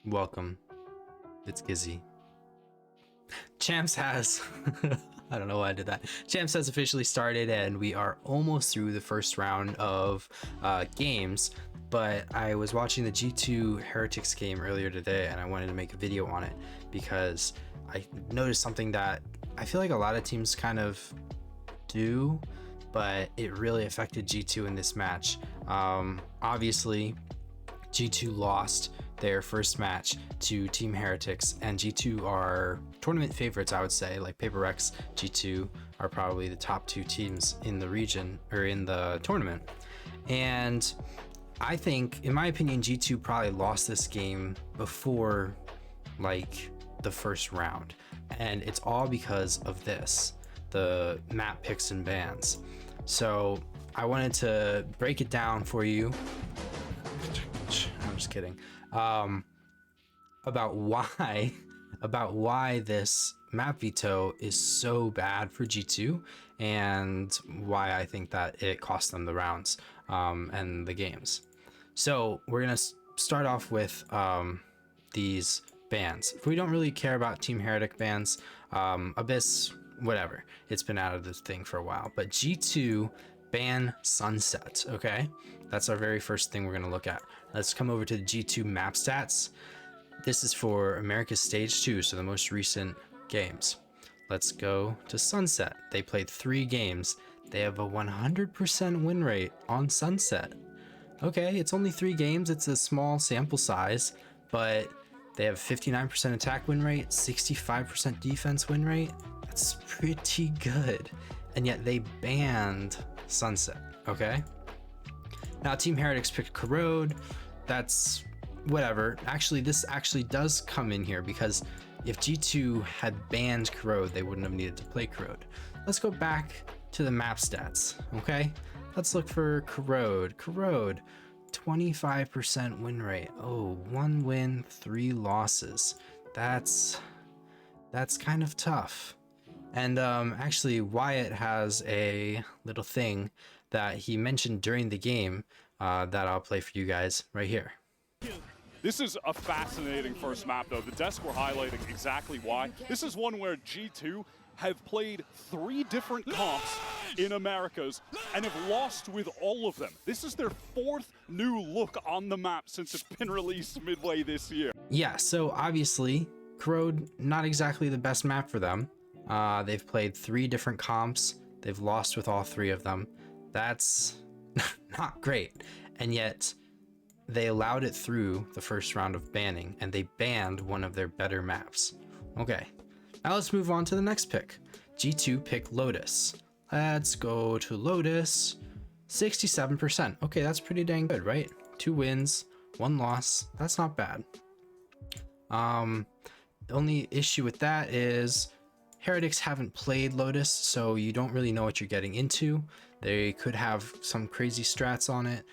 Welcome. It's Gizzy. Champs has I don't know why I did that. Champs has officially started and we are almost through the first round of games, but I was watching the G2 Heretics game earlier today and I wanted to make a video on it because I noticed something that I feel like a lot of teams kind of do, but it really affected G2 in this match. Obviously G2 lost their first match to Team Heretics, and G2 are tournament favorites, I would say. Like paperrex, G2 are probably the top two teams in the region or in the tournament. And I think, in my opinion, G2 probably lost this game before like the first round, and it's all because of this, the map picks and bans. So I wanted to break it down for you. I'm just kidding. About why this map veto is so bad for G2 and why I think that it cost them the rounds and the games. So we're gonna start off with these bans. We don't really care about Team Heretic bans. Abyss, whatever, it's been out of this thing for a while, but G2 ban sunset. Okay, that's our very first thing we're going to look at. Let's come over to the G2 map stats. This is for America's Stage 2, so the most recent games. Let's go to Sunset. They played 3 games. They have a 100% win rate on Sunset. Okay, it's only 3 games. It's a small sample size, but they have 59% attack win rate, 65% defense win rate. That's pretty good. And yet they banned Sunset. Okay, now Team Heretics picked Corrode. That's whatever. Actually, this actually does come in here because if G2 had banned Corrode, they wouldn't have needed to play Corrode. Let's go back to the map stats. Okay, let's look for Corrode. Corrode, 25% win rate. Oh, 1 win, 3 losses. That's kind of tough. And actually, Wyatt has a little thing that he mentioned during the game that I'll play for you guys right here. This is a fascinating first map, though. The desk were highlighting exactly why. This is one where G2 have played 3 different comps in Americas and have lost with all of them. This is their 4th new look on the map since it's been released midway this year. Yeah, so obviously, Corrode, not exactly the best map for them. They've played 3 different comps. They've lost with all 3 of them. That's not great. And yet they allowed it through the first round of banning and they banned one of their better maps. Okay, now let's move on to the next pick. G2 pick Lotus. Let's go to Lotus. 67%. Okay, that's pretty dang good, right? 2 wins, 1 loss. That's not bad. The only issue with that is Heretics haven't played Lotus, so you don't really know what you're getting into. They could have some crazy strats on it.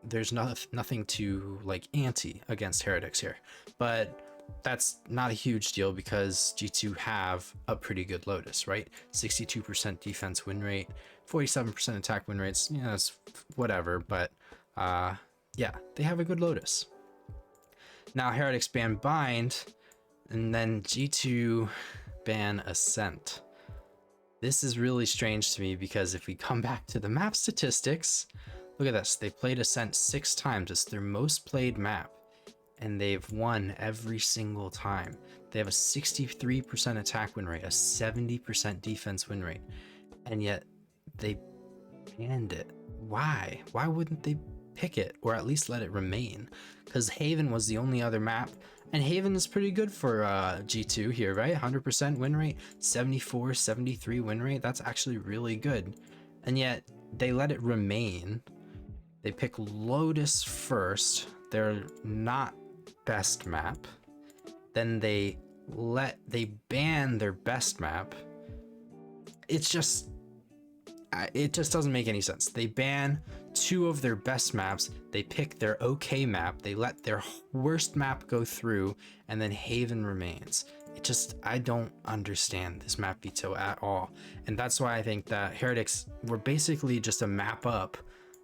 There's nothing to like anti against Heretics here, but that's not a huge deal because G2 have a pretty good Lotus, right? 62% defense win rate, 47% attack win rates. Yeah, that's whatever, but yeah, they have a good Lotus. Now Heretics ban Bind, and then G2 ban Ascent. This is really strange to me because if we come back to the map statistics, look at this. They played Ascent 6 times. It's their most played map, and they've won every single time. They have a 63% attack win rate, a 70% defense win rate, and yet they banned it. Why? Why wouldn't they pick it or at least let it remain? Because Haven was the only other map, and Haven is pretty good for G2 here, right? 100% win rate, 74, 73 win rate. That's actually really good, and yet they let it remain. They pick Lotus first, their not best map. Then they ban their best map. It just doesn't make any sense. They ban 2 of their best maps. They pick their okay map. They let their worst map go through, and then Haven remains. I don't understand this map veto at all. And that's why I think that Heretics were basically just a map up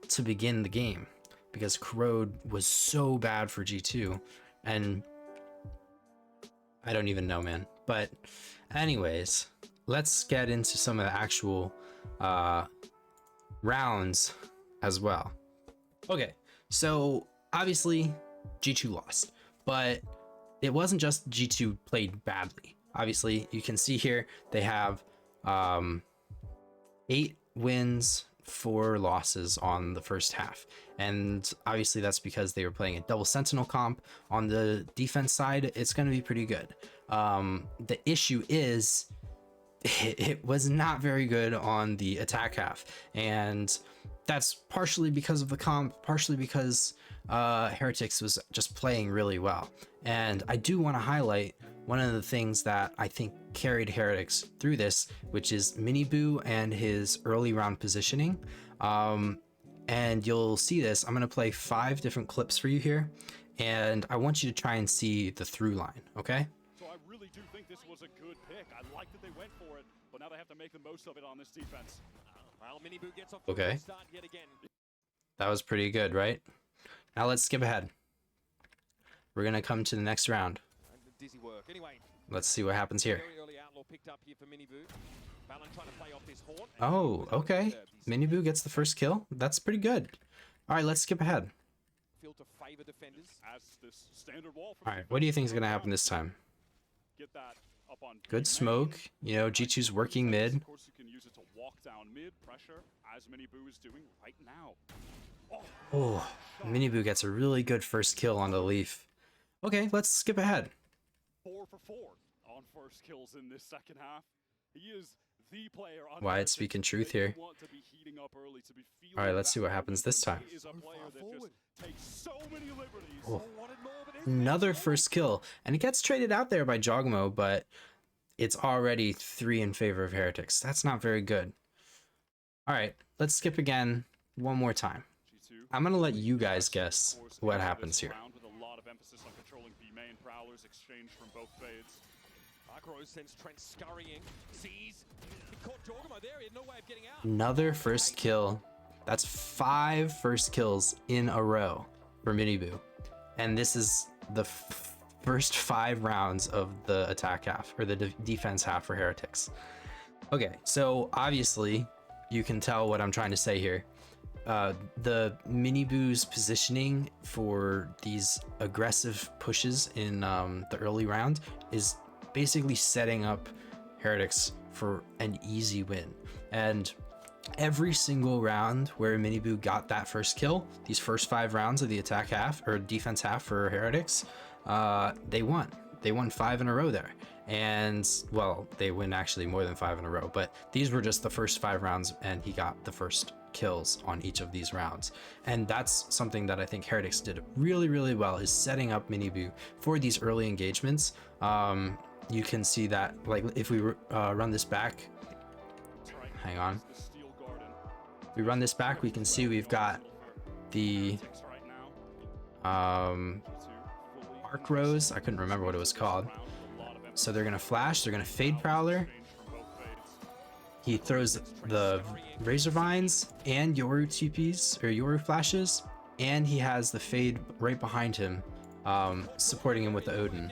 to begin the game, because Corrode was so bad for G2 And I don't even know, man. But anyways, let's get into some of the actual rounds as well. Okay, so obviously G2 lost, but it wasn't just G2 played badly. Obviously, you can see here they have 8 wins, 4 losses on the first half. And obviously that's because they were playing a double sentinel comp. On the defense side, it's going to be pretty good. The issue is it was not very good on the attack half, and that's partially because of the comp, partially because Heretics was just playing really well. And I do want to highlight one of the things that I think carried Heretics through this, which is Miniboo and his early round positioning. And you'll see this. I'm going to play 5 different clips for you here, and I want you to try and see the through line, okay? So I really do think this was a good pick. I like that they went for it, but now they have to make the most of it on this defense. Well, Miniboo gets off Okay. the start yet again. That was pretty good, right? Now let's skip ahead. We're going to come to the next round. Dizzy work. Anyway, Let's see what happens here. very early outlaw picked up here for Miniboo. Balan trying to play off this horn. Oh, okay. Miniboo gets the first kill. That's pretty good. All right, let's skip ahead. Field to favor defenders. As this standard wall from All right, what do you think is going to happen this time? Get that up on Good smoke. You know, G2's working mid. Of course, you can use it to walk down mid pressure, as Miniboo is doing right now. Oh, Miniboo gets a really good first kill on the leaf. Okay, let's skip ahead. 4 for 4 on first kills in this second half. He is the player on Wyatt Heretics speaking that truth you here. want to be heating up early, to be feeling All right, let's that see what happens this time. He is a player that just takes so many liberties. Oh. Wanted more, but isn't Another first kill, and it gets traded out there by Jogmo, but it's already 3 in favor of Heretics. That's not very good. All right, let's skip again one more time. G2 I'm gonna let you guys guess of course, what into this happens here. round with a lot of emphasis on controlling B main prowlers exchanged from both fades. Agro sends Trent scurrying. Sees. He caught Jorgamo there. He had no way of getting out. Another first kill. That's 5 first kills in a row for Miniboo. And this is the first 5 rounds of the attack half, or the defense half for Heretics. Okay, so obviously you can tell what I'm trying to say here. The Miniboo's positioning for these aggressive pushes in the early round is basically setting up Heretics for an easy win. And every single round where Miniboo got that first kill, these first 5 rounds of the attack half or defense half for Heretics, they won. They won 5 in a row there. And well, they win actually more than 5 in a row, but these were just the first 5 rounds and he got the first kills on each of these rounds. And that's something that I think Heretics did really, really well, is setting up Miniboo for these early engagements. You can see that, like, if we run this back, hang on. If we run this back, we can see we've got the arc rose. I couldn't remember what it was called. So they're gonna flash, they're gonna fade prowler. He throws the razor vines and Yoru TPs or Yoru flashes, and he has the fade right behind him, supporting him with the Odin.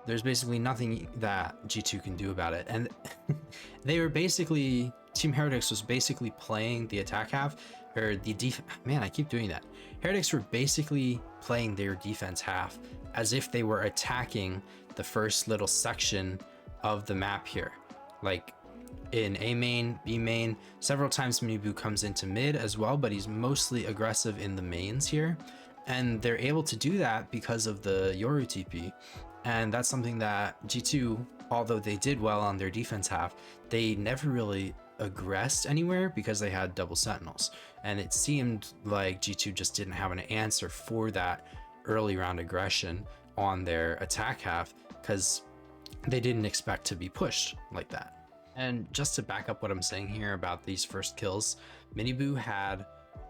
There's basically nothing that G2 can do about it. And they were basically, Team Heretics was basically playing the attack half, or the man, I keep doing that. Heretics were basically playing their defense half as if they were attacking the first little section of the map here. Like in A main, B main, several times Miniboo comes into mid as well, but he's mostly aggressive in the mains here. And they're able to do that because of the Yoru TP. And that's something that G2, although they did well on their defense half, they never really aggressed anywhere because they had double sentinels. And it seemed like G2 just didn't have an answer for that early round aggression on their attack half because they didn't expect to be pushed like that. And just to back up what I'm saying here about these first kills, Miniboo had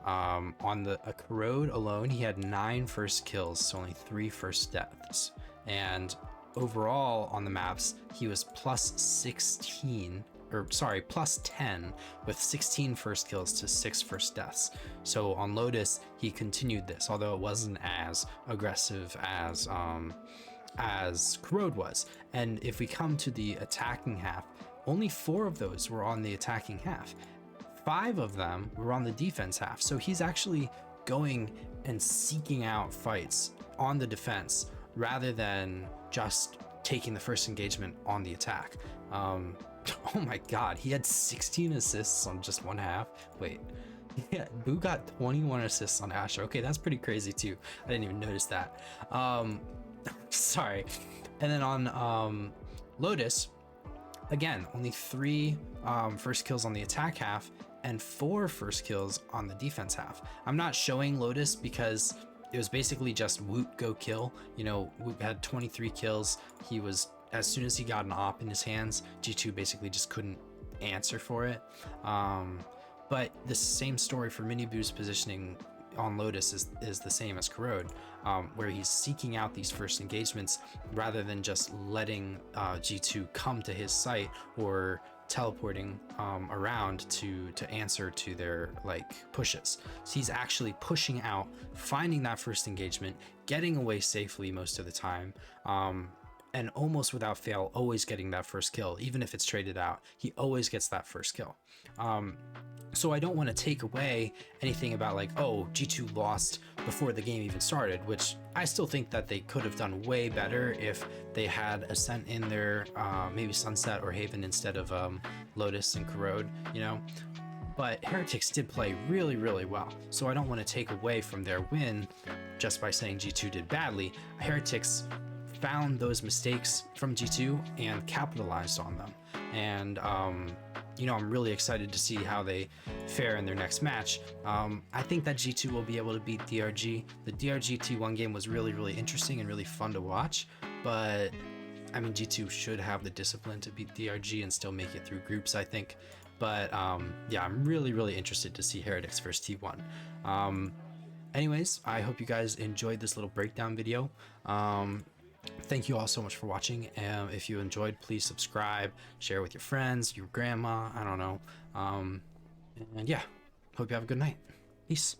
on the corrode alone, he had 9 first kills, so only 3 first deaths. And overall on the maps, he was plus 16 or sorry, plus 10 with 16 first kills to 6 first deaths. So on Lotus, he continued this, although it wasn't as aggressive as Corrode was. And if we come to the attacking half, only 4 of those were on the attacking half. 5 of them were on the defense half. So he's actually going and seeking out fights on the defense rather than just taking the first engagement on the attack. Oh my god, he had 16 assists on just one half. Wait, yeah, Boo got 21 assists on Asher. Okay, that's pretty crazy too. I didn't even notice that. Sorry. And then on Lotus, again, only 3 first kills on the attack half and 4 first kills on the defense half. I'm not showing Lotus because it was basically just Woot go kill. You know, Woot had 23 kills. He was, as soon as he got an op in his hands, G2 basically just couldn't answer for it. But the same story for Miniboo's positioning on Lotus is the same as Corrode, where he's seeking out these first engagements rather than just letting G2 come to his site or teleporting around to answer to their like pushes. So he's actually pushing out, finding that first engagement, getting away safely most of the time, and almost without fail always getting that first kill. Even if it's traded out, he always gets that first kill. So I don't want to take away anything about like, oh, G2 lost before the game even started, which I still think that they could have done way better if they had Ascent in their maybe Sunset or Haven instead of Lotus and Corrode, you know. But Heretics did play really, really well. So I don't want to take away from their win just by saying G2 did badly. Heretics found those mistakes from G2 and capitalized on them. And you know, I'm really excited to see how they fare in their next match. I think that G2 will be able to beat DRG. The DRG T1 game was really, really interesting and really fun to watch, but I mean, G2 should have the discipline to beat DRG and still make it through groups, I think. But yeah, I'm really, really interested to see Heretics versus T1. Anyways, I hope you guys enjoyed this little breakdown video. Thank you all so much for watching. If you enjoyed, please subscribe, share with your friends, your grandma, I don't know. And yeah, hope you have a good night. Peace.